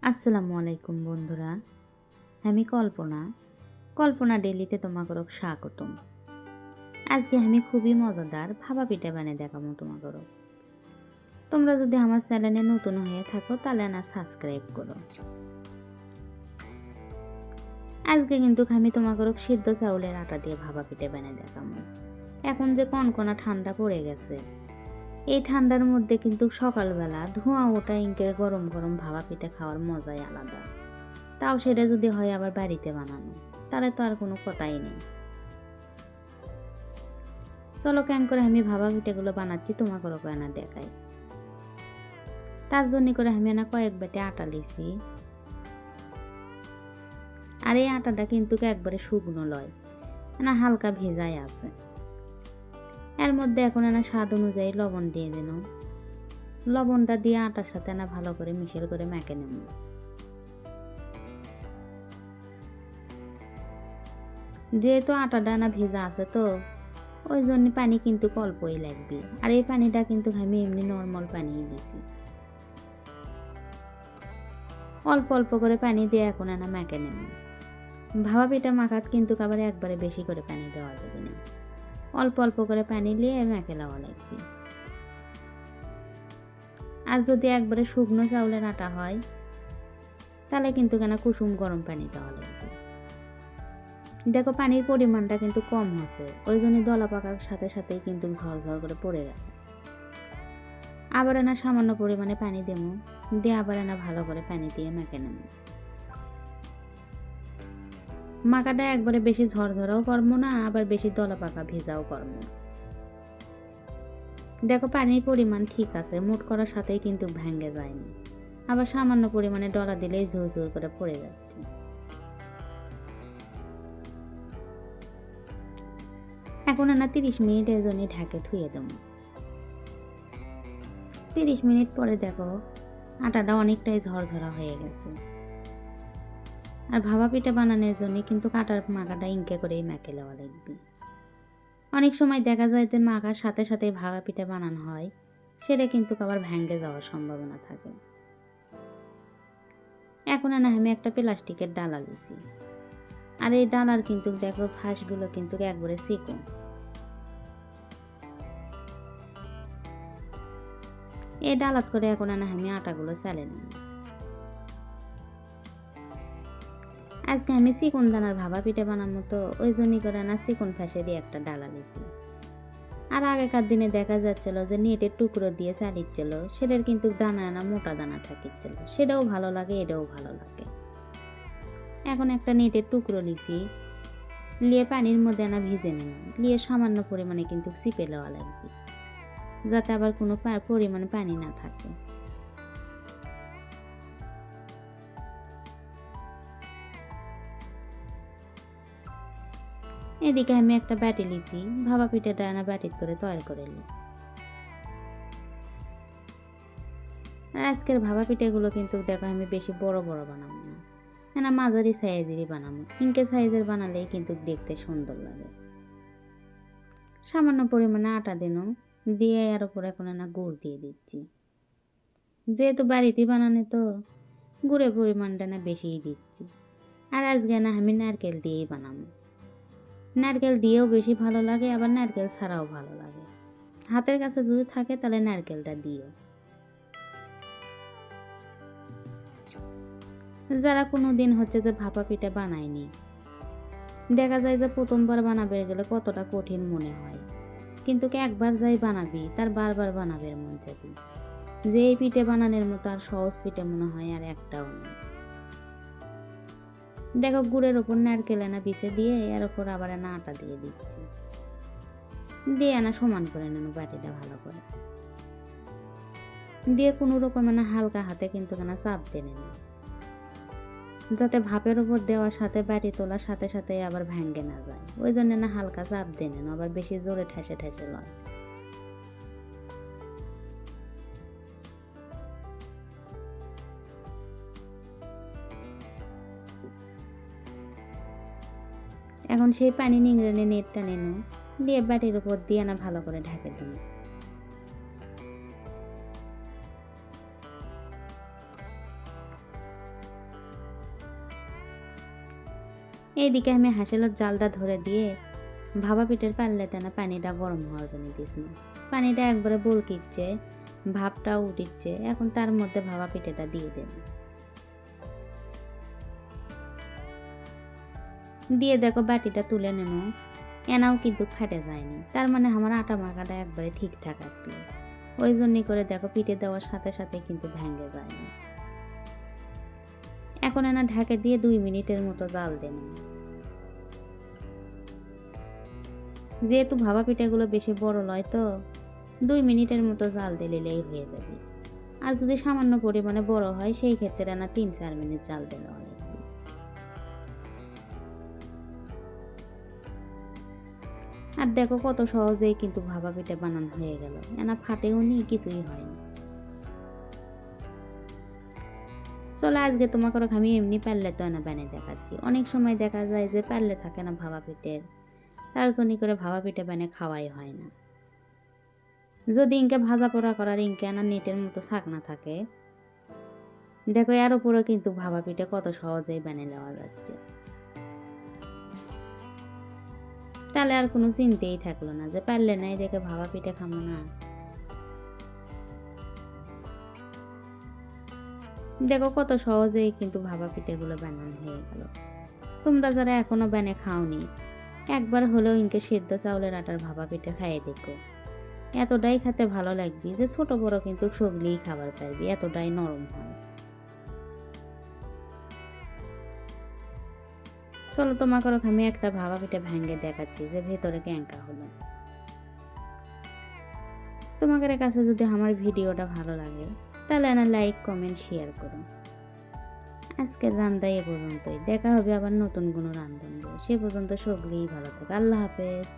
আসসালামু আলাইকুম বন্ধুরা, আমি কল্পনা ডেলিতে তোমাকে স্বাগতম। আজকে আমি খুবই মজাদার ভাপা পিঠা বানিয়ে দেখাবো তোমাকে। তোমরা যদি আমার চ্যানেলে নতুন হয়ে থাকো তাহলে না সাবস্ক্রাইব করো। আজকে কিন্তু আমি তোমাকে সিদ্ধ চাউলের আটা দিয়ে ভাপা পিঠা বানিয়ে দেখাবো। এখন যে কনকনা ঠান্ডা পড়ে গেছে, এই ঠান্ডার মধ্যে কিন্তু সকালবেলা ধোঁয়া ওঠা ইনকে গরম গরম ভাপা পিঠা খাওয়ার মজাই আলাদা। তাও সেটা যদি হয় আবার বাড়িতে বানানো, তাহলে তো আর কোনো কথাই নেই। চলো কেন করে আমি ভাপা পিঠাগুলো বানাচ্ছি তোমাকে কেনা দেখাই। তার জন্য করে আমি না কয়েক বেটে আটা লিছি। আর এই আটাটা কিন্তু একবারে শুকনো লয়, না হালকা ভেজাই আছে। এর মধ্যে এখন না স্বাদ অনুযায়ী লবণ দিয়ে দিন। লবণটা দিয়ে আটার সাথে না ভালো করে মিশেল করে মেখে নেব। যেহেতু আটাটা না ভেজা আছে তো ওই জন্য পানি কিন্তু অল্পই লাগবে। আর এই পানিটা কিন্তু আমি এমনি নর্মাল পানি দিয়েছি। অল্প অল্প করে পানি দিয়ে এখন না মেখে নেব। ভাপা পিঠা মাখাত কিন্তু আবার একবারে বেশি করে পানি দেওয়া যাবে না, অল্প অল্প করে পানি দিয়ে মেখে নেওয়া লাগবে। আর যদি একবারে শুকনো চাউলের আটা হয় তাহলে কিন্তু কুসুম গরম পানি দেওয়া লাগবে। দেখো পানির পরিমাণটা কিন্তু কম হচ্ছে, ওই জন্য দলা পাকার সাথে সাথেই কিন্তু ঝরঝর করে পড়ে গেল। আবার না সামান্য পরিমাণে পানি দেব, দিয়ে আবার না ভালো করে পানি দিয়ে মেখে নেব। মাখাটা একবারে বেশি ঝরঝরাও করবো না, আবার বেশি দলা পাকা ভেজাও করবো না। দেখো পানির পরিমাণ ঠিক আছে, মুট করার সাথেই কিন্তু ভেঙে যায়নি। আবার সামান্য পরিমাণে ডলা দিলেই ঝুর ঝুর করে পড়ে যাচ্ছে। এখন না 30 মিনিট এর জন্য ঢাকে ধুয়ে দেবো। 30 মিনিট পরে দেখো আটাটা অনেকটাই ঝরঝরা হয়ে গেছে। আর ভাপা পিঠা বানানোর জন্য কিন্তু আটার মাখাটা ইনকে করেই মেখে নেওয়া লাগবে। অনেক সময় দেখা যায় যে মাখার সাথে সাথে ভাপা পিঠা বানানো হয়, সেটা কিন্তু আবার ভেঙে যাওয়ার সম্ভাবনা থাকে। এখন না আমি একটা প্লাস্টিকের ডালা দিছি। আর এই ডালার কিন্তু দেখো ফাঁসগুলো কিন্তু একবারে চিকন। এই ডালাত করে এখন না আমি আটাগুলো চালে নেব। আজকে আমি চিকন দানার ভাপা পিঠা বানাবো তো ওই জন্যই করে না চিকন ফাঁসেরই একটা ডালা দিয়েছি। আর আগেকার দিনে দেখা যাচ্ছিল যে নেটের টুকরো দিয়ে চালিয়েছিল, সেটার কিন্তু দানা না মোটা দানা থাকিছিল, সেটাও ভালো লাগে, এটাও ভালো লাগে। এখন একটা নেটের টুকরো লিছি, লিয়ে পানির মধ্যে না ভিজে নেব, লিয়ে সামান্য পরিমাণে কিন্তু চিপে নেওয়া লাগবে, যাতে আবার কোনো পরিমাণে পানি না থাকে। এদিকে আমি একটা বাটি লিছি, ভাপা পিঠাটা না বাটিত করে তৈরি করে নিই। আর আজকের ভাপা পিঠাগুলো কিন্তু দেখো আমি বেশি বড় বড় বানাবো না, মাঝারি সাইজেরই বানাবো। ইনকে সাইজের বানালেই কিন্তু দেখতে সুন্দর লাগে। সামান্য পরিমাণে আটা দিয়ে এর উপর এখন না গুড় দিয়ে দিচ্ছি। যেহেতু বাড়িতে বানানো তো গুড়ের পরিমাণটা না বেশিই দিচ্ছি। আর আজকে না আমি নারকেল দিয়েই বানাবো। নারকেল দিয়েও বেশি ভালো লাগে, আবার নারকেল ছাড়াও ভালো লাগে। হাতের কাছে যদি থাকে তাহলে নারকেলটা দিও। যারা কোনো দিন যে ভাপা পিঠা বানায়নি, দেখা যায় যে প্রথমবার বানাবে গেলে কতটা কঠিন মনে হয়, কিন্তু একবার যাই বানাবি তার বারবার বানাবে মন চাবি। যে এই পিঠে বানানোর মতো আর সহজ পিঠে মনে হয় আর একটাও নেই। দেখো গুড়ের ওপর নারকেল না পিষে দিয়ে এর ওপর আবার না আটা দিয়ে দিচ্ছি, দিয়ে না সমান করে নেব বাটিটা ভালো করে, দিয়ে কোনো রকম না হালকা হাতে কিন্তু চাপ দিয়ে নেব, যাতে ভাপের উপর দেওয়ার সাথে বাটি তোলার সাথে সাথে আবার ভেঙে না যায়। ওই জন্য না হালকা চাপ দিয়ে নেন, আবার বেশি জোরে ঠেসে ঠেসে লয়। এখন সেই পানি নিংড়ে নেটটা নেন, দিয়ে বাটির উপর দিয়ে না ভালো করে ঢেকে দিন। এইদিকে আমি হাঁসেলের জালটা ধরে দিয়ে ভাপা পিঠের পাল্লেতে না পানিটা গরম হওয়ার জন্য দিয়েছিল। পানিটা একবারে বলকিচ্ছে, ভাপটাও উঠিচ্ছে। এখন তার মধ্যে ভাপা পিঠেটা দিয়ে দেন, দিয়ে দেখো বাটিটা তুলে নেন, এনাও কিন্তু ফাটে যায়নি। তার মানে আমার আটা মাখাটা একবারে ঠিকঠাক আসলো। ওই জন্যই করে দেখো পিঠে দেওয়ার সাথে সাথে কিন্তু ভেঙে যায়নি। এখন এনা ঢাকে দিয়ে 2 মিনিটের মতো জাল দেন। যেহেতু ভাপা পিঠাগুলো বেশি বড় নয় তো 2 মিনিটের মতো জাল দিলেই হয়ে যাবে। আর যদি সামান্য পরিমাণে বড় হয় সেই ক্ষেত্রে না 3-4 মিনিট জাল দিলে অনেক। আর দেখো কত সহজেই কিন্তু ভাপা পিঠা বানানো হয়ে গেল। এনা ফাটেও নি, কিছুই হয়নি। চলো আজকে তোমাকে আমি এমনি পারলে তো না বানিয়ে দেখাচ্ছি। অনেক সময় দেখা যায় যে পারলে থাকে না ভাপা পিঠের, তার জন্য করে ভাপা পিঠে বানিয়ে খাওয়াই হয় না। যদি ইনকে ভাজা পোড়া করার ইনকে না নেটের মতো শাক না থাকে, দেখো এর উপরে কিন্তু ভাপা পিঠে কত সহজেই বানিয়ে নেওয়া যাচ্ছে। তাহলে আর কোনো চিন্তাই থাকলো না যে পারলে নাই দেখে ভাপা পিঠে খাবো না। দেখো কত সহজেই কিন্তু ভাপা পিঠেগুলো বানানো হয়ে গেল। তোমরা যারা এখনো বানিয়ে খাওনি, একবার হলেও ইনকে সেদ্ধ চাউলের আটার ভাপা পিঠে খাইয়ে দেখো। এতটাই খেতে ভালো লাগবে যে ছোট বড় কিন্তু সগলেই খাবার পারবি, এতটাই নরম হয়। চলো তোমাকে আমি একটা ভাপা পিঠে ভেঙে দেখাচ্ছি যে ভেতরে ক্যাঙ্কা হলো। তোমাদের কাছে যদি আমার ভিডিওটা ভালো লাগে তাহলে না লাইক, কমেন্ট, শেয়ার করো। আজকের রান্না এ পর্যন্তই। দেখা হবে আবার নতুন কোনো রান্না নিয়ে। সে পর্যন্ত সকলেই ভালো থাকো। আল্লাহ হাফেজ।